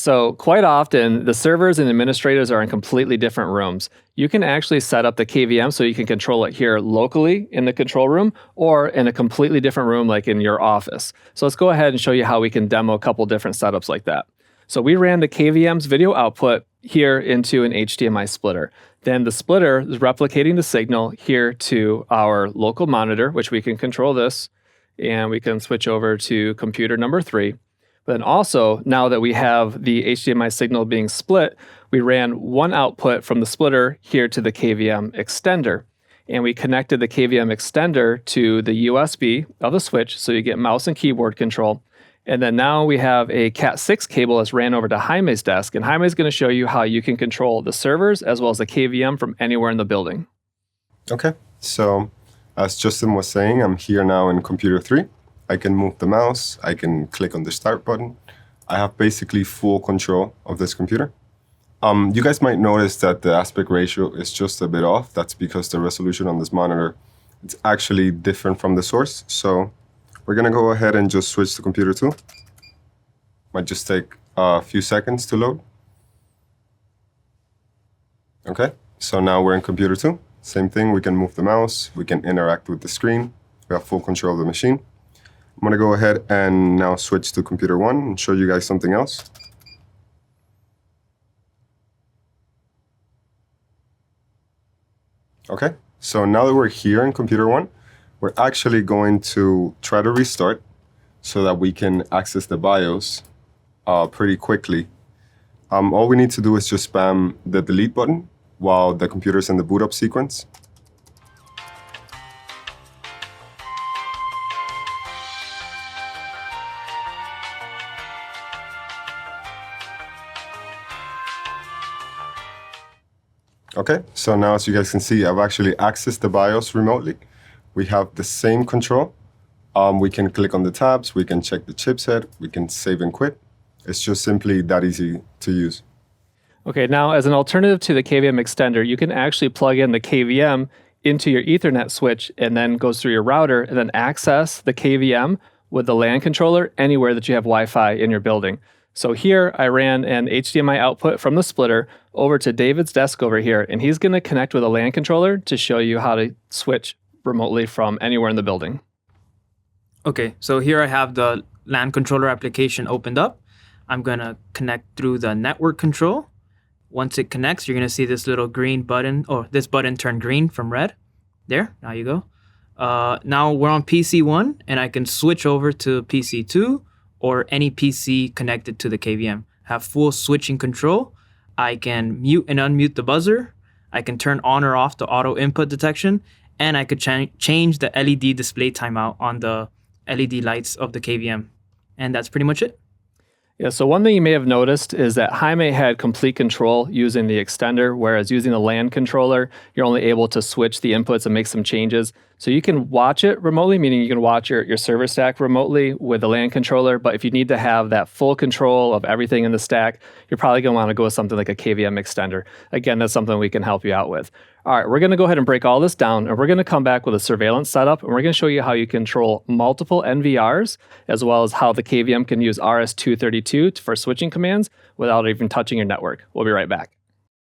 So quite often, the servers and administrators are in completely different rooms. You can actually set up the KVM so you can control it here locally in the control room or in a completely different room like in your office. So let's go ahead and show you how we can demo a couple different setups like that. So we ran the KVM's video output here into an HDMI splitter. Then the splitter is replicating the signal here to our local monitor, which we can control this, and we can switch over to computer number 3. But then also, now that we have the HDMI signal being split, we ran one output from the splitter here to the KVM extender. And we connected the KVM extender to the USB of the switch, so you get mouse and keyboard control. And then now we have a Cat6 cable that's ran over to Jaime's desk, and Jaime is going to show you how you can control the servers as well as the KVM from anywhere in the building. Okay, so as Justin was saying, I'm here now in computer 3. I can move the mouse, I can click on the start button. I have basically full control of this computer. You guys might notice that the aspect ratio is just a bit off. That's because the resolution on this monitor is actually different from the source. So we're gonna go ahead and just switch to computer 2. Might just take a few seconds to load. Okay, so now we're in computer 2. Same thing, we can move the mouse, we can interact with the screen. We have full control of the machine. I'm going to go ahead and now switch to computer 1 and show you guys something else. Okay, so now that we're here in computer 1, we're actually going to try to restart so that we can access the BIOS pretty quickly. All we need to do is just spam the delete button while the computer's in the boot up sequence. Okay, so now as you guys can see, I've actually accessed the BIOS remotely. We have the same control. We can click on the tabs, we can check the chipset, we can save and quit. It's just simply that easy to use. Okay, now as an alternative to the KVM extender, you can actually plug in the KVM into your Ethernet switch and then goes through your router and then access the KVM with the LAN controller anywhere that you have Wi-Fi in your building. So here I ran an HDMI output from the splitter over to David's desk over here, and he's going to connect with a LAN controller to show you how to switch remotely from anywhere in the building. Okay, so here I have the LAN controller application opened up. I'm going to connect through the network control. Once it connects, you're going to see this little green button, or this button turn green from red. There, now you go. Now we're on PC 1, and I can switch over to PC 2 or any PC connected to the KVM. Have full switching control. I can mute and unmute the buzzer. I can turn on or off the auto input detection, and I could change the LED display timeout on the LED lights of the KVM. And that's pretty much it. Yeah, so one thing you may have noticed is that Jaime had complete control using the extender, whereas using the LAN controller, you're only able to switch the inputs and make some changes. So you can watch it remotely, meaning you can watch your server stack remotely with the LAN controller, but if you need to have that full control of everything in the stack, you're probably going to want to go with something like a KVM extender. Again, that's something we can help you out with. All right, we're going to go ahead and break all this down, and we're going to come back with a surveillance setup, and we're going to show you how you control multiple NVRs, as well as how the KVM can use RS-232 for switching commands without even touching your network. We'll be right back.